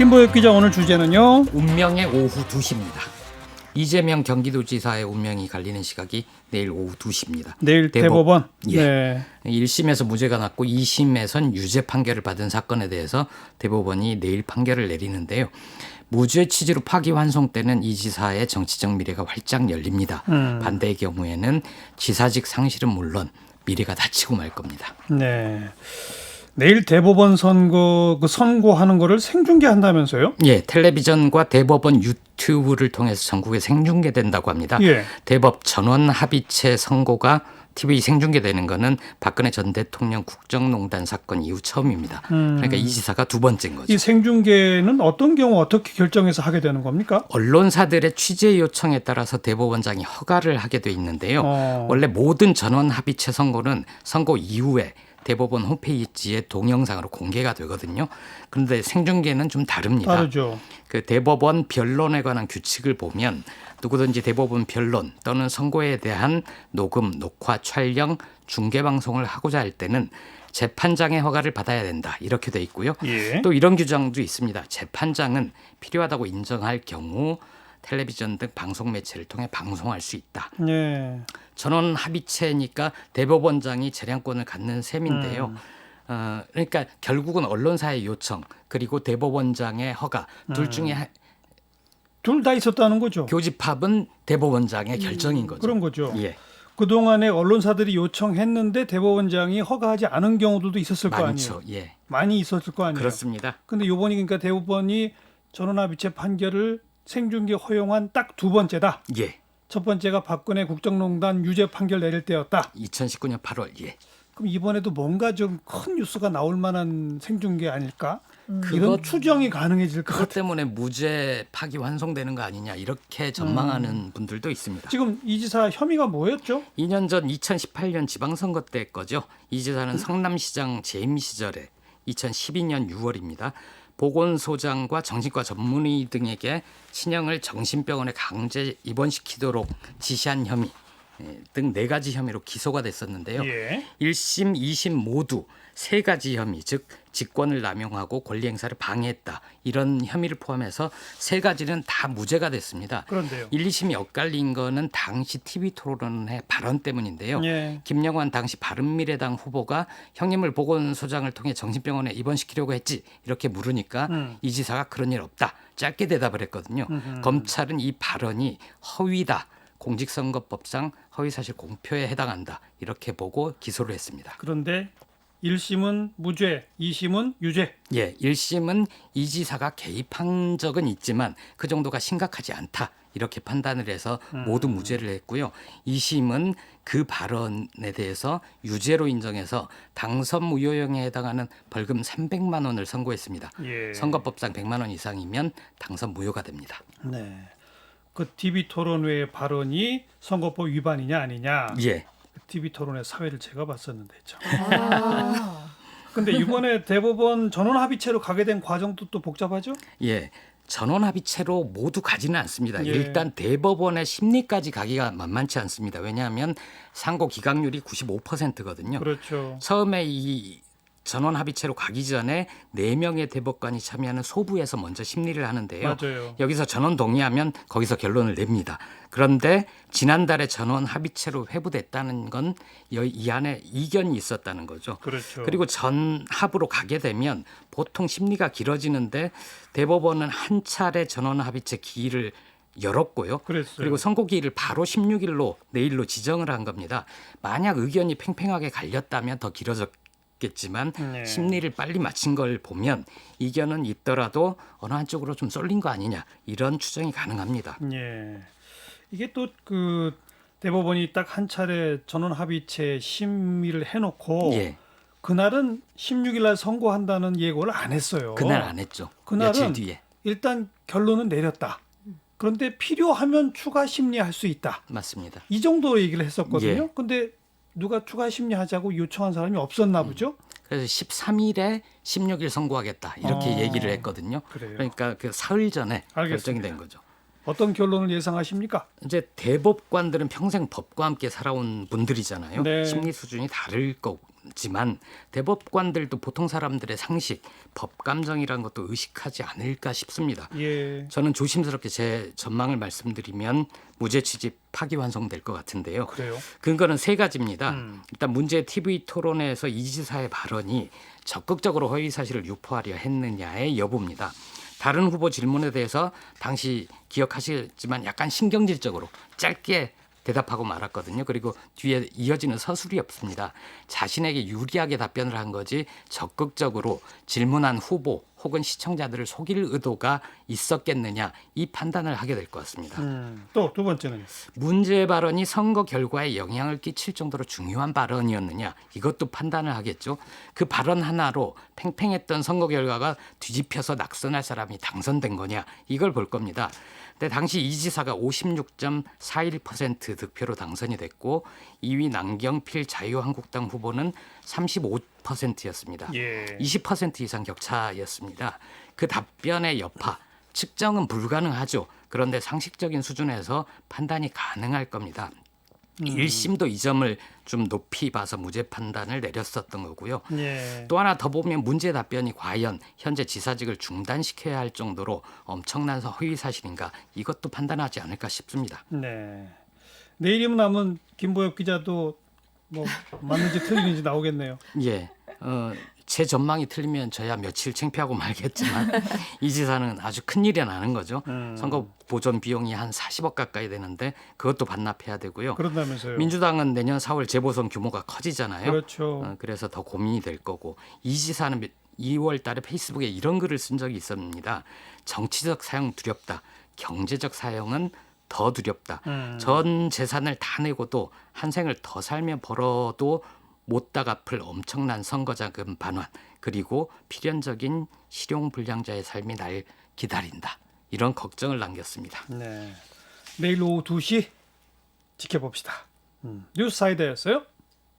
김보혁 기자, 오늘 주제는요? 운명의 오후 2시입니다. 이재명 경기도지사의 운명이 갈리는 시각이 내일 오후 2시입니다. 내일 대법원. 예. 네. 1심에서 무죄가 났고 2심에선 유죄 판결을 받은 사건에 대해서 대법원이 내일 판결을 내리는데요. 무죄 취지로 파기환송되는 이 지사의 정치적 미래가 활짝 열립니다. 반대의 경우에는 지사직 상실은 물론 미래가 닫히고 말 겁니다. 네. 내일 대법원 선고하는 거를 생중계한다면서요? 예, 텔레비전과 대법원 유튜브를 통해서 전국에 생중계된다고 합니다. 예. 대법 전원 합의체 선고가 TV 생중계되는 거는 박근혜 전 대통령 국정농단 사건 이후 처음입니다. 그러니까 이 지사가 두 번째인 거죠. 이 생중계는 어떤 경우 어떻게 결정해서 하게 되는 겁니까? 언론사들의 취재 요청에 따라서 대법원장이 허가를 하게 돼 있는데요. 원래 모든 전원 합의체 선고는 선고 이후에 대법원 홈페이지에 동영상으로 공개가 되거든요. 그런데 생중계는 좀 다릅니다. 다르죠. 그 대법원 변론에 관한 규칙을 보면 누구든지 대법원 변론 또는 선고에 대한 녹음, 녹화, 촬영, 중계 방송을 하고자 할 때는 재판장의 허가를 받아야 된다. 이렇게 돼 있고요. 예. 또 이런 규정도 있습니다. 재판장은 필요하다고 인정할 경우 텔레비전 등 방송 매체를 통해 방송할 수 있다. 예. 전원 합의체니까 대법원장이 재량권을 갖는 셈인데요. 그러니까 결국은 언론사의 요청 그리고 대법원장의 허가 둘 중에 둘 다 있었다는 거죠. 교집합은 대법원장의 결정인 거죠. 그런 거죠. 예, 그동안에 언론사들이 요청했는데 대법원장이 허가하지 않은 경우들도 있었을 거 아니에요. 많죠. 예, 많이 있었을 거 아니에요. 그렇습니다. 근데 요번이 그러니까 대법원이 전원합의체 판결을 생중계 허용한 딱 두 번째다. 예, 첫 번째가 박근혜 국정농단 유죄 판결 내릴 때였다. 2019년 8월. 예, 그럼 이번에도 뭔가 좀 큰 뉴스가 나올 만한 생중계 아닐까? 이런 그것- 추정이 가능해질 것 그것 같아요. 때문에 무죄 파기 환송되는 거 아니냐 이렇게 전망하는 분들도 있습니다. 지금 이 지사 혐의가 뭐였죠? 2년 전 2018년 지방선거 때 거죠. 이 지사는 성남시장 재임 시절에 2012년 6월입니다. 보건소장과 정신과 전문의 등에게 친형을 정신병원에 강제 입원시키도록 지시한 혐의 등 4가지 혐의로 기소가 됐었는데요. 예. 1심, 2심 모두 3가지 혐의, 즉 직권을 남용하고 권리 행사를 방해했다. 이런 혐의를 포함해서 3가지는 다 무죄가 됐습니다. 그런데요. 1, 2심이 엇갈린 거는 당시 TV 토론의 발언 때문인데요. 예. 김영환 당시 바른미래당 후보가 형님을 보건소장을 통해 정신병원에 입원시키려고 했지 이렇게 물으니까 이 지사가 그런 일 없다. 짧게 대답을 했거든요. 검찰은 이 발언이 허위다. 공직선거법상 허위사실 공표에 해당한다. 이렇게 보고 기소를 했습니다. 그런데 1심은 무죄, 2심은 유죄. 예, 1심은 이 지사가 개입한 적은 있지만 그 정도가 심각하지 않다. 이렇게 판단을 해서 모두 무죄를 했고요. 2심은 그 발언에 대해서 유죄로 인정해서 당선 무효형에 해당하는 벌금 300만 원을 선고했습니다. 예. 선거법상 100만 원 이상이면 당선 무효가 됩니다. 네. 그 TV 토론회의 발언이 선거법 위반이냐 아니냐. 예. TV 토론회 사회를 제가 봤었는데 참. 아, 근데 이번에 대법원 전원 합의체로 가게 된 과정도 또 복잡하죠? 예. 전원 합의체로 모두 가지는 않습니다. 예. 일단 대법원의 심리까지 가기가 만만치 않습니다. 왜냐하면 상고 기각률이 95%거든요. 그렇죠. 처음에 이 전원 합의체로 가기 전에 4명의 대법관이 참여하는 소부에서 먼저 심리를 하는데요. 맞아요. 여기서 전원 동의하면 거기서 결론을 냅니다. 그런데 지난달에 전원 합의체로 회부됐다는 건 이 안에 이견이 있었다는 거죠. 그렇죠. 그리고 전합으로 가게 되면 보통 심리가 길어지는데 대법원은 한 차례 전원 합의체 기일을 열었고요. 그랬어요. 그리고 선고기일을 바로 16일로 내일로 지정을 한 겁니다. 만약 의견이 팽팽하게 갈렸다면 더 길어졌겠지만 네. 심리를 빨리 마친 걸 보면 이견은 있더라도 어느 한쪽으로 좀 쏠린 거 아니냐 이런 추정이 가능합니다. 예. 이게 또 그 대법원이 딱 한 차례 전원 합의체 심의를 해놓고 예, 그날은 16일 날 선고한다는 예고를 안 했어요. 그날 안 했죠. 그날은 며칠 뒤에. 일단 결론은 내렸다. 그런데 필요하면 추가 심리할 수 있다. 맞습니다. 이 정도 얘기를 했었거든요. 예. 근데 누가 추가 심리하자고 요청한 사람이 없었나 보죠. 그래서 13일에 16일 선고하겠다 이렇게 어, 얘기를 했거든요. 그래요. 그러니까 그 사흘 전에 결정이 알겠습니다. 된 거죠. 어떤 결론을 예상하십니까? 이제 대법관들은 평생 법과 함께 살아온 분들이잖아요. 네. 심리 수준이 다를 지만 대법관들도 보통 사람들의 상식, 법 감정이란 것도 의식하지 않을까 싶습니다. 예. 저는 조심스럽게 제 전망을 말씀드리면 무죄 취집 파기환송될 것 같은데요. 그래요? 근거는 세 가지입니다. 일단 문제 TV 토론회에서 이 지사의 발언이 적극적으로 허위 사실을 유포하려 했느냐의 여부입니다. 다른 후보 질문에 대해서 당시 기억하시겠지만 약간 신경질적으로 짧게 대답하고 말았거든요. 그리고 뒤에 이어지는 서술이 없습니다. 자신에게 유리하게 답변을 한 거지 적극적으로 질문한 후보 혹은 시청자들을 속일 의도가 있었겠느냐 이 판단을 하게 될 것 같습니다. 또 두 번째는 문제 발언이 선거 결과에 영향을 끼칠 정도로 중요한 발언이었느냐 이것도 판단을 하겠죠. 그 발언 하나로 팽팽했던 선거 결과가 뒤집혀서 낙선할 사람이 당선된 거냐 이걸 볼 겁니다. 근데 당시 이 지사가 56.41% 득표로 당선이 됐고 2위 남경필 자유한국당 후보는 35%였습니다. 예. 20% 이상 격차였습니다. 그 답변의 여파, 측정은 불가능하죠. 그런데 상식적인 수준에서 판단이 가능할 겁니다. 1심도 이 점을 좀 높이 봐서 무죄 판단을 내렸었던 거고요. 예. 또 하나 더 보면 문제 답변이 과연 현재 지사직을 중단시켜야 할 정도로 엄청난 허위 사실인가 이것도 판단하지 않을까 싶습니다. 네. 내일이면 남은 김보엽 기자도 뭐 맞는지 틀리는지 나오겠네요. 예. 제 전망이 틀리면 저야 며칠 창피하고 말겠지만 이 지사는 아주 큰일이 나는 거죠. 선거 보존 비용이 한 40억 가까이 되는데 그것도 반납해야 되고요. 그런다면서요. 민주당은 내년 4월 재보선 규모가 커지잖아요. 그렇죠. 그래서 더 고민이 될 거고 이 지사는 2월 달에 페이스북에 이런 글을 쓴 적이 있습니다. 정치적 사용 두렵다. 경제적 사용은 더 두렵다. 전 재산을 다 내고도 한 생을 더 살며 벌어도 못다 갚을 엄청난 선거자금 반환 그리고 필연적인 실용불량자의 삶이 날 기다린다. 이런 걱정을 남겼습니다. 네. 내일 오후 2시 지켜봅시다. 뉴스사이드였어요.